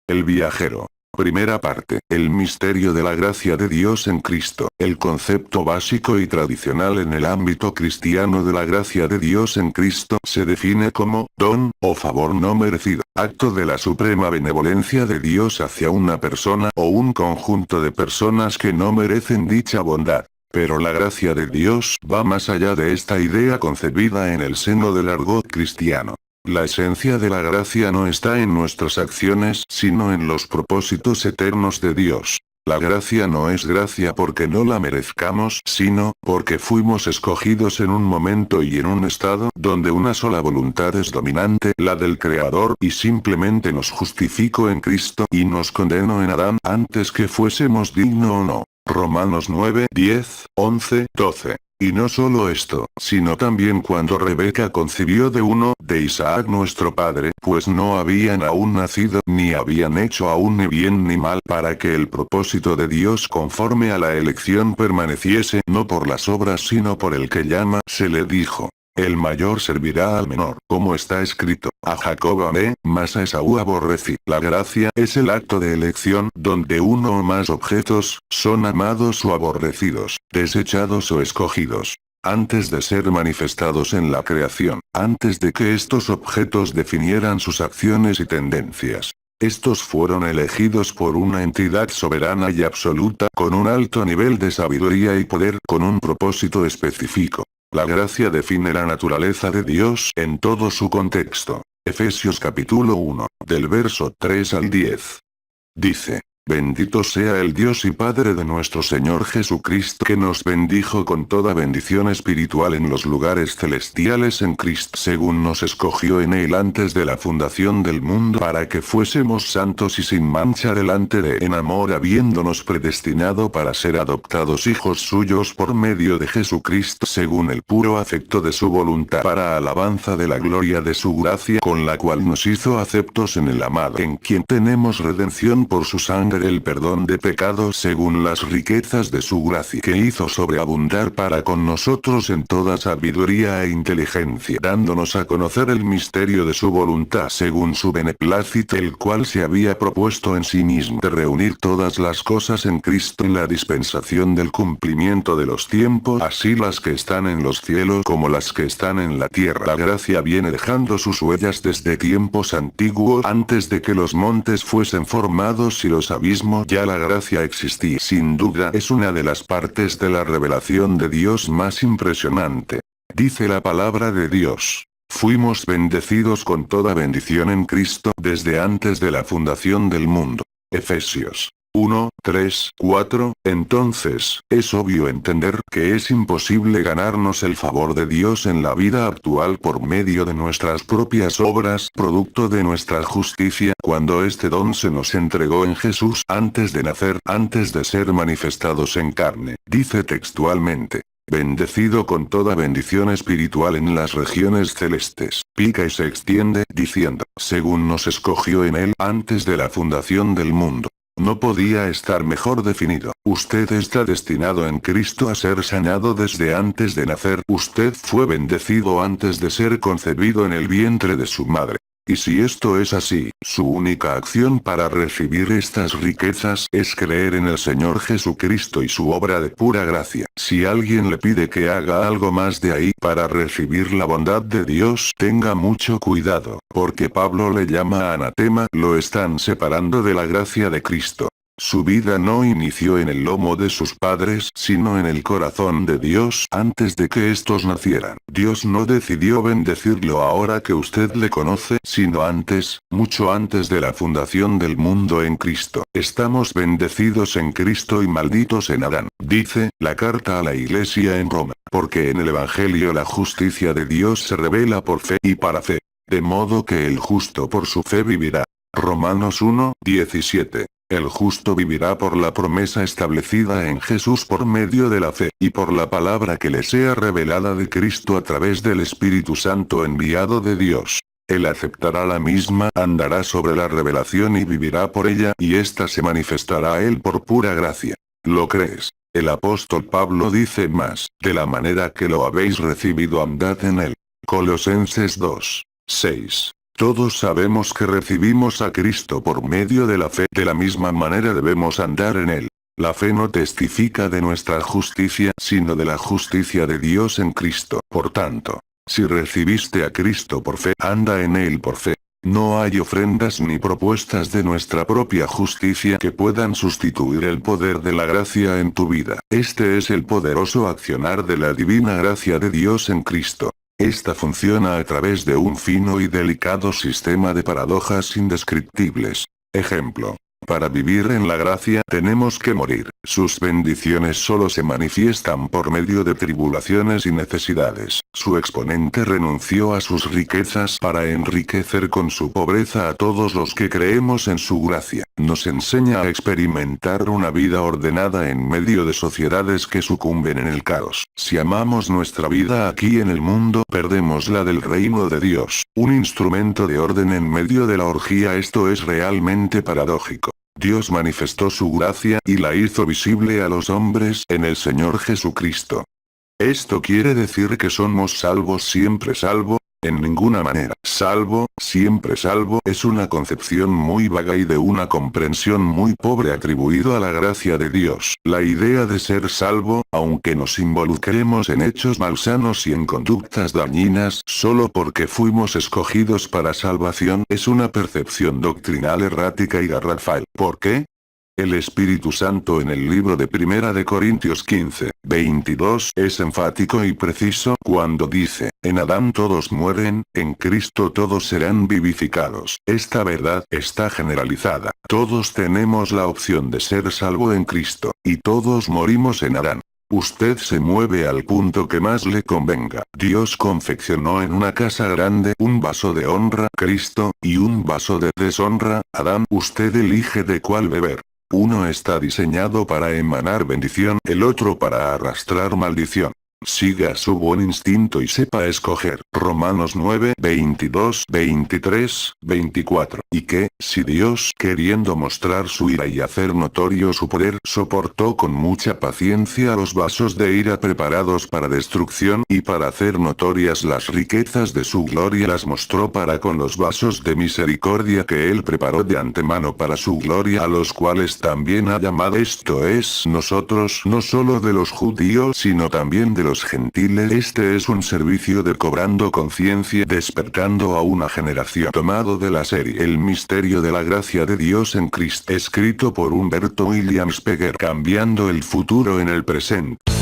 El viajero. Primera parte. El misterio de la gracia de Dios en Cristo. El concepto básico y tradicional en el ámbito cristiano de la gracia de Dios en Cristo se define como don o favor no merecido, acto de la suprema benevolencia de Dios hacia una persona o un conjunto de personas que no merecen dicha bondad. Pero la gracia de Dios va más allá de esta idea concebida en el seno del argot cristiano. La esencia de la gracia no está en nuestras acciones, sino en los propósitos eternos de Dios. La gracia no es gracia porque no la merezcamos, sino porque fuimos escogidos en un momento y en un estado donde una sola voluntad es dominante, la del Creador, y simplemente nos justificó en Cristo y nos condenó en Adán antes que fuésemos dignos o no. Romanos 9, 10, 11, 12. Y no solo esto, sino también cuando Rebeca concibió de uno, de Isaac nuestro padre, pues no habían aún nacido, ni habían hecho aún ni bien ni mal, para que el propósito de Dios conforme a la elección permaneciese, no por las obras sino por el que llama, se le dijo. El mayor servirá al menor, como está escrito, a Jacob amé, mas a Esaú aborrecí. La gracia es el acto de elección, donde uno o más objetos, son amados o aborrecidos, desechados o escogidos. Antes de ser manifestados en la creación, antes de que estos objetos definieran sus acciones y tendencias. Estos fueron elegidos por una entidad soberana y absoluta, con un alto nivel de sabiduría y poder, con un propósito específico. La gracia define la naturaleza de Dios en todo su contexto. Efesios capítulo 1, del verso 3 al 10. Dice: Bendito sea el Dios y Padre de nuestro Señor Jesucristo, que nos bendijo con toda bendición espiritual en los lugares celestiales en Cristo, según nos escogió en Él antes de la fundación del mundo, para que fuésemos santos y sin mancha delante de Él en amor, habiéndonos predestinado para ser adoptados hijos suyos por medio de Jesucristo, según el puro afecto de su voluntad, para alabanza de la gloria de su gracia, con la cual nos hizo aceptos en el amado, en quien tenemos redención por su sangre, el perdón de pecados según las riquezas de su gracia, que hizo sobreabundar para con nosotros en toda sabiduría e inteligencia, dándonos a conocer el misterio de su voluntad según su beneplácito, el cual se había propuesto en sí mismo de reunir todas las cosas en Cristo en la dispensación del cumplimiento de los tiempos, así las que están en los cielos como las que están en la tierra. La gracia viene dejando sus huellas desde tiempos antiguos, antes de que los montes fuesen formados y los abismos, ya la gracia existía. Sin duda es una de las partes de la revelación de Dios más impresionante. Dice la palabra de Dios: fuimos bendecidos con toda bendición en Cristo desde antes de la fundación del mundo. Efesios 1, 3, 4. Entonces, es obvio entender que es imposible ganarnos el favor de Dios en la vida actual por medio de nuestras propias obras, producto de nuestra justicia, cuando este don se nos entregó en Jesús antes de nacer, antes de ser manifestados en carne. Dice textualmente: bendecido con toda bendición espiritual en las regiones celestes. Pica y se extiende, diciendo, según nos escogió en Él antes de la fundación del mundo. No podía estar mejor definido. Usted está destinado en Cristo a ser sanado desde antes de nacer. Usted fue bendecido antes de ser concebido en el vientre de su madre. Y si esto es así, su única acción para recibir estas riquezas es creer en el Señor Jesucristo y su obra de pura gracia. Si alguien le pide que haga algo más de ahí para recibir la bondad de Dios, tenga mucho cuidado, porque Pablo le llama anatema, lo están separando de la gracia de Cristo. Su vida no inició en el lomo de sus padres, sino en el corazón de Dios antes de que estos nacieran. Dios no decidió bendecirlo ahora que usted le conoce, sino antes, mucho antes de la fundación del mundo en Cristo. Estamos bendecidos en Cristo y malditos en Adán, dice la carta a la iglesia en Roma, porque en el Evangelio la justicia de Dios se revela por fe y para fe. De modo que el justo por su fe vivirá. Romanos 1, 17. El justo vivirá por la promesa establecida en Jesús por medio de la fe, y por la palabra que le sea revelada de Cristo a través del Espíritu Santo enviado de Dios. Él aceptará la misma, andará sobre la revelación y vivirá por ella, y ésta se manifestará a él por pura gracia. ¿Lo crees? El apóstol Pablo dice más: de la manera que lo habéis recibido andad en él. Colosenses 2, 6. Todos sabemos que recibimos a Cristo por medio de la fe, de la misma manera debemos andar en él. La fe no testifica de nuestra justicia, sino de la justicia de Dios en Cristo. Por tanto, si recibiste a Cristo por fe, anda en él por fe. No hay ofrendas ni propuestas de nuestra propia justicia que puedan sustituir el poder de la gracia en tu vida. Este es el poderoso accionar de la divina gracia de Dios en Cristo. Esta funciona a través de un fino y delicado sistema de paradojas indescriptibles. Ejemplo. Para vivir en la gracia tenemos que morir. Sus bendiciones solo se manifiestan por medio de tribulaciones y necesidades. Su exponente renunció a sus riquezas para enriquecer con su pobreza a todos los que creemos en su gracia. Nos enseña a experimentar una vida ordenada en medio de sociedades que sucumben en el caos. Si amamos nuestra vida aquí en el mundo, perdemos la del reino de Dios. Un instrumento de orden en medio de la orgía. Esto es realmente paradójico. Dios manifestó su gracia y la hizo visible a los hombres en el Señor Jesucristo. ¿Esto quiere decir que somos salvos siempre salvo? En ninguna manera. Salvo, siempre salvo, es una concepción muy vaga y de una comprensión muy pobre atribuido a la gracia de Dios. La idea de ser salvo, aunque nos involucremos en hechos malsanos y en conductas dañinas, solo porque fuimos escogidos para salvación, es una percepción doctrinal errática y garrafal. ¿Por qué? El Espíritu Santo en el libro de Primera de Corintios 15, 22 es enfático y preciso cuando dice, en Adán todos mueren, en Cristo todos serán vivificados. Esta verdad está generalizada. Todos tenemos la opción de ser salvo en Cristo, y todos morimos en Adán. Usted se mueve al punto que más le convenga. Dios confeccionó en una casa grande un vaso de honra, Cristo, y un vaso de deshonra, Adán. Usted elige de cuál beber. Uno está diseñado para emanar bendición, el otro para arrastrar maldición. Siga su buen instinto y sepa escoger. Romanos 9, 22, 23, 24. Y que, si Dios, queriendo mostrar su ira y hacer notorio su poder, soportó con mucha paciencia los vasos de ira preparados para destrucción, y para hacer notorias las riquezas de su gloria las mostró para con los vasos de misericordia que él preparó de antemano para su gloria, a los cuales también ha llamado, esto es, nosotros, no solo de los judíos, sino también de los gentiles. Este es un servicio de cobrando conciencia, despertando a una generación, tomado de la serie El misterio de la gracia de Dios en Cristo, escrito por Humberto Williams Peguer, cambiando el futuro en el presente.